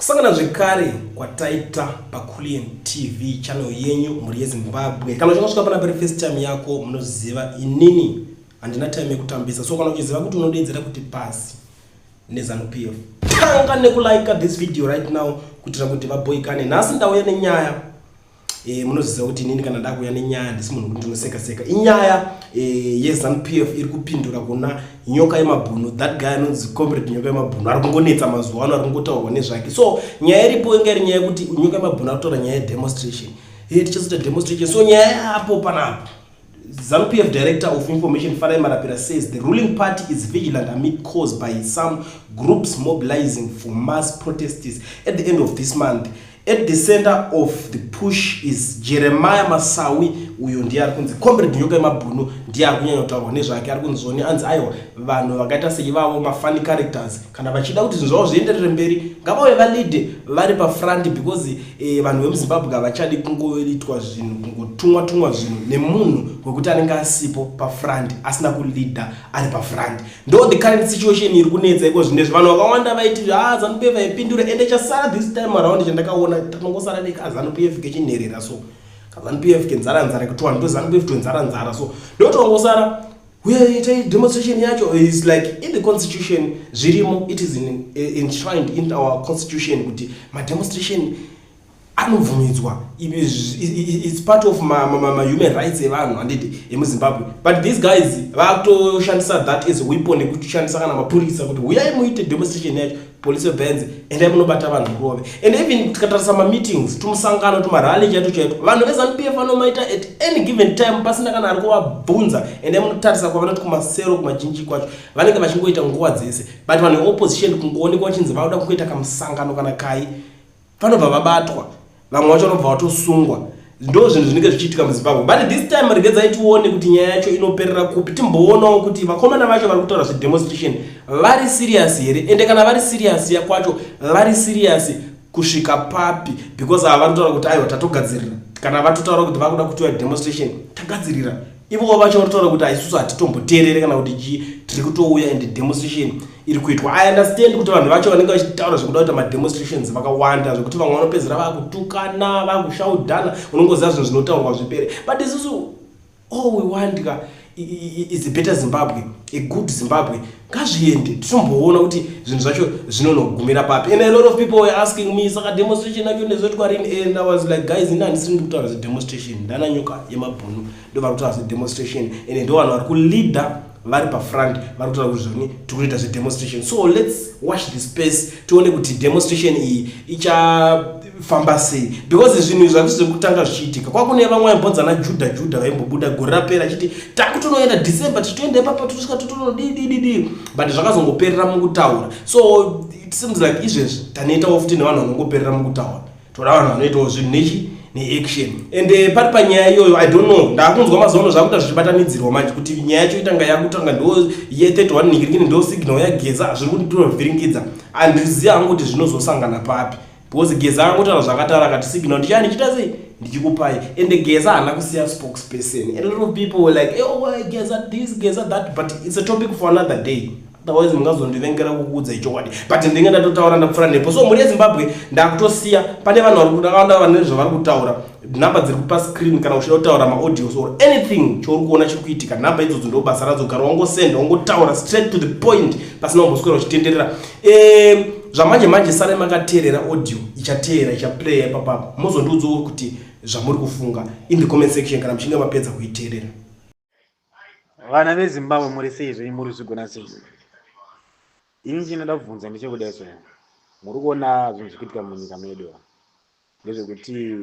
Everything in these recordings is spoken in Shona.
Kusangana zvekare kwataita paKulian TV channel yenyu muri yeZimbabwe. Kana uchingasvika pana first time yako munoziva inini handina time yekutambisa. So kana uchiziva kuti unodedzera kuti pasi neZANU-PF, tanga nekulike this video right now kuitira kuti vaboikane. Nhasi ndauya nenyaya munoziva kuti inini kana ndakuya nenyaya ndisi munhu ndinoseka seka. Inyaya yeZANU-PF iri kupindura kuna nyoka yemabhunu. That guy anonzi comrade nyoka yemabhunu ari kungonetsa mazuva ano, ari kungotaurwa nezvake. So nyaya iripo inga iri nyaya yekuti nyoka yemabhunu ari kutaura nyaya yedemonstration. Tichazoita demonstration. So nyaya yapo panapa, ZANU-PF Director of Information Farai Marapira says the ruling party is vigilant amid calls by some groups mobilizing for mass protests at the end of this month. At the center of the push is Jeremiah Masawi, uyo ndiye ari kunzi comrade nyoka yemabhunu, ndiye ari kunyanya kutaurwa nezvake. Ari kunzoni anzi aiwa vanhu vakaita seivavo mafunny characters kana vachida kuti zvinhu zvavo zvienderere mberi ngavauye valide vari pafront, because vanhu vemuZimbabwe havachadi kungoitwa zvinhu, kungotumwa zvinhu nemunhu wekuti anenge asipo pafront, asina kulida ari pafront. Ndo the current situation iri kunetsa iko zvinezvi. Vanhu vakawanda vaiti ZANU-PF haipindure, ende chasara this time around chandakaona tanongosara nekaZANU-PF kechinherera. So ZANU-PF kenzara kuti vanhu veZANU-PF twenzara. So ndotongosara uyaita demonstration yacho is like in the constitution zvirimo, it is enshrined in our constitution kuti ma demonstration anobvumidzwa, it's part of ma human rights evanhu handiti emuZimbabwe. But these guys vakutoshandisa that as a weapon ekutishandisa kana mapurisa kuti uyai muite demonstration yacho, police bans endai munobata vanhu kurove. And even tikatarisa ma meetings tumusangano tumarally chaito vanhu veZANU-PF vanomaita at any given time pasina kana ari kuvabvunza. Endai munotarisa kwavanoti kumasero kumajinji kwacho vanenge vachingoita nguva dzese, but vanhu opposition kungoonekwa vachinzi vauda kungoita kamusangano kana kai vanobva vabatwa, vamwe vacho vanobva vatosungwa. Ndo zvinhu zvinenge zvichiitika muZimbabwe. But this time regedzai tione kuti nyaya yacho inoperera kupi, timboonawo kuti vakomana vacho vari kutaura zvedemonstration vari serious here, ende kana vari serious yakwacho vari serious kusvika papi, because ava kutaura kuti aiwa tatogadzirira. Kana vatotaura kuti vakuda kuita demonstration tagadzirira, ivo vacho vatotaura kuti isusu hatitomboteerere kana kuti tiri kutouya ende demonstration iri kuitwa. I understand kuti vanhu vacho vanenge vachitaura zvekuda kuita mademonstrations vakawanda, zvekuti vamwe vanopedzera vakutukana vakushaudhana, unongoziva zvinhu zvinotaurwa zvipere. But isusu all we want is a better Zimbabwe, a good Zimbabwe. Ngazviende titomboona kuti zvinhu zvacho zvinonogumira papi. And a lot of people were asking me saka demonstration yacho nezoti kwarini, and I was like guys, ini handisiri kutaura zvedemonstration, ndana nyoka yemabhunu ndo vari kutaura zvedemonstration, and ndo vanhu vari kuleader vari pafront vari kutaura kuti zvoni tikuita zvedemonstration. So let's watch this space tione kuti demonstration iyi ichafamba sei, because zvinhu zvazvo zvekutanga zvichiitika kwakune vamwe vaimbonzana Judha vaimbobuda gore rapera achiti takutonoenda December titoenda ipapo tosvika totonodidididi, but zvakazongoperera mukutaura. So it seems like izvezvi tanoitawo futi nevanhu vanongoperera mukutaura, toda vanhu vanoitawo zvinhu nechi neaction. And pari panyaya iyoyo I don't know, ndakunzwa mazuva ano zvakuita zvichibatanidzirwa manje kuti nyaya yacho itanga yakutanga ndo ye31 ningirikini ndo signal yageza zviri kuti ndovhiringidza. Andiziva hangu kuti zvinozosangana papi, because Geza angotaura zvakataura akati signal ndichani chita sei ndichikupai, and Geza haana kusiya spokesperson. And a lot of people were like oh Geza this Geza that, but it's a topic for another day. Otherwise mungazondivengera kukuudza ichokwadi, but ndinge ndatotaura ndapfura nepo. So muri yeZimbabwe ndakutosiya pane vanhu vari kudakawanda vane zvavari kutaura, nhamba dziri kupa screen kana uchida kutaura maaudios or anything chouri kuona chiri kuitika. Nhamba idzodzo ndo basa radzo, gara wangosenda wangotaura straight to the point pasina kumboswera uchitenderera. Zvamanje sare makateerera audio ichateera ichaplaya ipapapo, muzondiudzawo kuti zvamuri kufunga in the comment section kana muchinge mapedza kuiteerera. Vana veZimbabwe muri seizvo muri zvigona sei? Ini chinoda kubvunza ndechekuda izvo, muri kuona zvinhu zvikuitika munyika medu ndezvekuti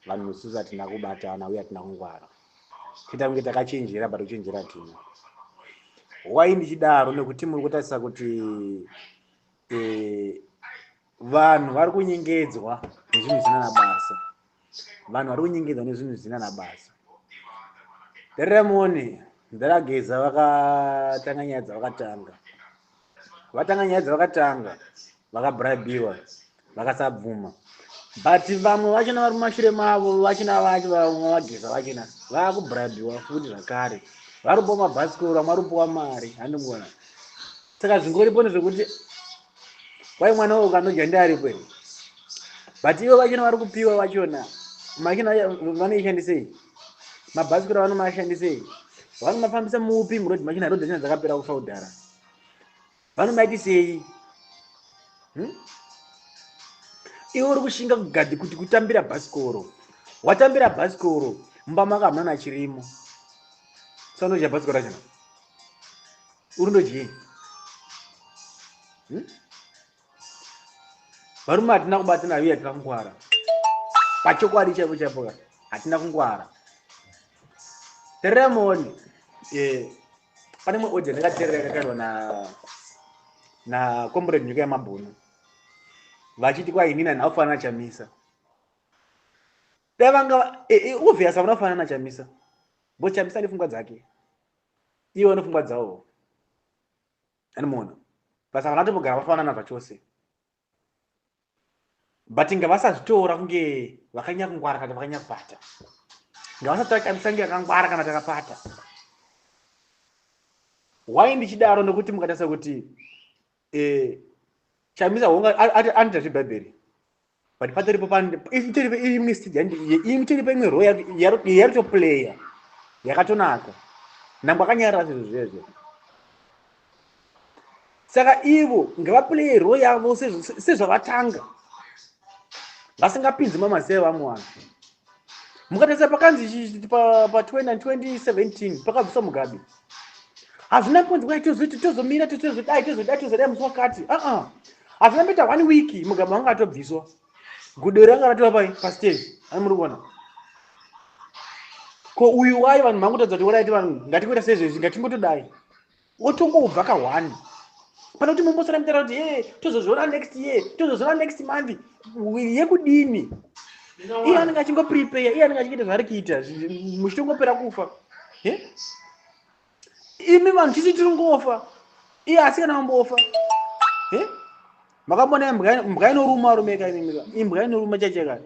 vanhu isusu hatina kubatana uye hatina kungwara, kuita kunge takachenjera but kuchenjera hatina. Why ndichidaro nekuti muri kutarisa kuti vanhu vari kunyengedzwa nezvinhu zvisina nabasa, vanhu vari kunyengedzwa nezvinhu zvisina nabasa. Deremoni ndarageza vakatanga nyaya dzavakatanga, vatanga nyaya dzavakatanga vakabribiwa vakasabvuma, but vamwe vachina vari mumashure mavo vachina vacho vamwe vageza vachina vakubribiwa futi zvakare, varipo mabhasikoro vamwe varipowa mari handimona. Saka zvingoripo nezvekuti wai mwana ukanodya ndiaripo but ivo vachona vari kupiwa vachona makina vanoishandisei mabhasikoro vanomashandisei vanomafambisa mupi murodhi machina rodhi dzina dzakapera kufa kudhara vanomaitisei iwe uri kushinga kugadhi kuti kutambira bhasikoro watambira bhasikoro mumba maka hamuna chirimo sanodya bhasikoro rachona uri ndodyei varume hatina kubatana uye hatina kungwara pachokwadi chaipo chaipo hatina kungwara teremoni pane mwe audio ndakateerera yakaitwa na comrade nyika yamabhunu vachiti kwa inini nafanana chamisa davanga obvious vanofanana chamisa bo chamisa ni pfungwa dzake iwo ni pfungwa dzawo animona basa vanatogara vafanana zvachose but ngavasazvitora kunge vakanyanya kungwara kana vakanyanya kupata ngavasataka chamisa nge yakangwara kana takapata why ndichidaro nekuti mukatarisa kuti chamisa honga andi zvibhebheri but patoripo itoripo imwe ro yari to player yakatonaka nangwa akanyarara zvinhu zvezvo saka ivo ngavaplay ro yavo sezvavatanga vasingapinzi mamaseve vamwe vanhu mukatarisa pakanzi pa2017 pakabviswa mugabe hazvina kunzi kwai tozomira tozodai musi wakati hazvina mboita 1 week mugabe wanga atobviswa gudo ranga ratova pai pastage ani muri kuona ko uyu wayo vanhu mangotadza kuti waraiti vanhu ngatikuita sezvezvi ngatimbotodai otongobva ka1 pana kuti mumbosara mutaura kuti tozozviona next month yekudini iye anenge achingoprepare iye anenge achiita zvaari kuita muchitongopera kufa imi vanhu tisi tiri ngofa iye asi kana mambofa makambona imbwa inoruma rumeka imbwa inoruma chacheka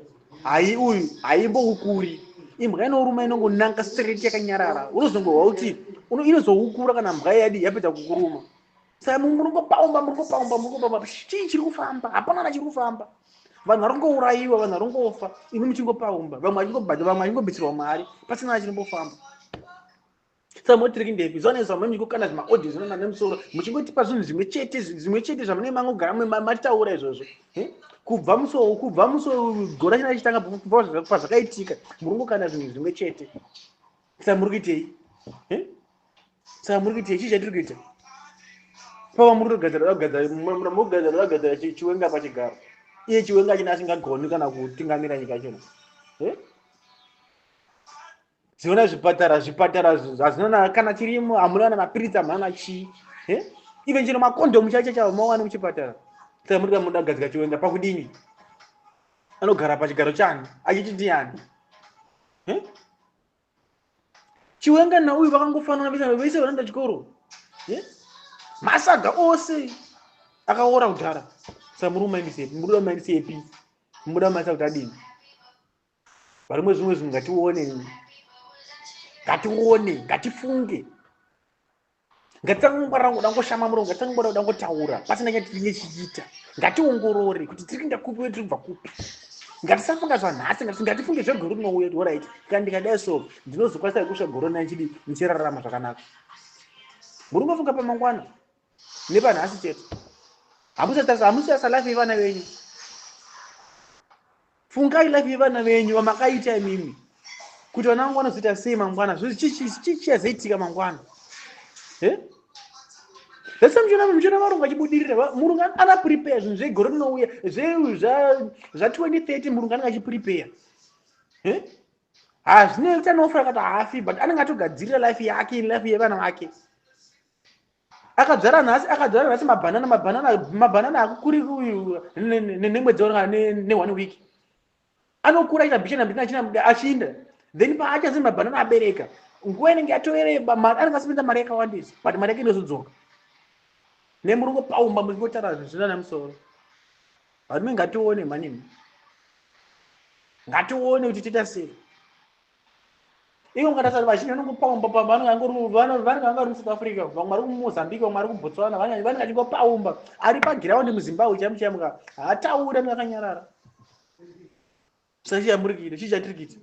hai uyu haimboukuri imbwa inoruma inongonanga straight yakanyarara unozongohwa kuti inozoukura kana mbwa yadi yapedza kukuruma saka murungopaumba chii chiri kufamba hapana na chiri kufamba vanhu vari kungourayiwa vanhu vari kungofa imi muchingopaumba vamwe vachingobvisirwa mari pasina na chinombofamba saka motiriki ndepi zvanesa vamwe muchingokana zvimaaudio zvinona nemusoro muchingotipa zvinhu zvimwe chete zvamunenge mangogara matitaura izvozvo kubva muso gora china chitanga pazvakaitika muri kungokana zvinhu zvimwe chete saka muri kuitei chii chatiri kuita pava muri kugadzira chiwenga pachigaro iye chiwenga china asingagoni kana kutingamira nyika chona ziona zvipatara hazvinona kana chirimo hamuna na mapiritsi hamuna na chii even chino makondomu chacho chavo mawani muchipatara saka muri muda kugadzika chiwenga pakudini anogara pachigaro chani achiti ndiani chiwenga nauyu vakangofanana vese vanoenda chikoro masaga ose akaora kudhara saka muri umaindisa epi muda umaindisa kuti adini varimwe zvimwe zvinhu ngatifunge ngatitangongwara kuda ngoshama muromo ngatitangongwara kuda ngotaura pasina chatinenge chichiita ngationgorore kuti tiri kuenda kupi uye tiri kubva kupi ngatisafunga zvanhasi ngatifunge zvegoro rinouya orit kana ndikadai so ndinozokwanisa kusha goro nachidi nichirarama zvakanaka muri kungofunga pamangwana nepanhasi chete hamusasa life yevana venyu fungai life yevana venyu vamakaita imimi kuti vana vangu vanozoita sei mangwana chichazoitika mangwana vese muchona varungu achibudirira murungu anaprepare zvinhu zvegoro rinouya zva2030 murungu anenge achiprepare hazvine chanofara kati haafi but anenge atogadzirira life yake life yevana vake akadzara nhasi mabhanana akukuri uyu nemwedzi ne1 week anokura aita bhichana achinda then paachazi mabhanana abereka nguva inenge yatoreba anenge asipinda mari yakawandisa but mari yake inozodzoka nemurungu paumba muchingotara zvina nemusoro varume ngatione manini ngatione kuti tiita sei ivo ngatasati vazhinji vanongopaumba vanenge vangari musouth africa vamwe vari kumozambique vamwe vari kubotswana vanenge achingopaumba ari pagiraundi muzimbabwe chaimuka haatauri anenge akanyarara sachiyamburikire chichatirikiti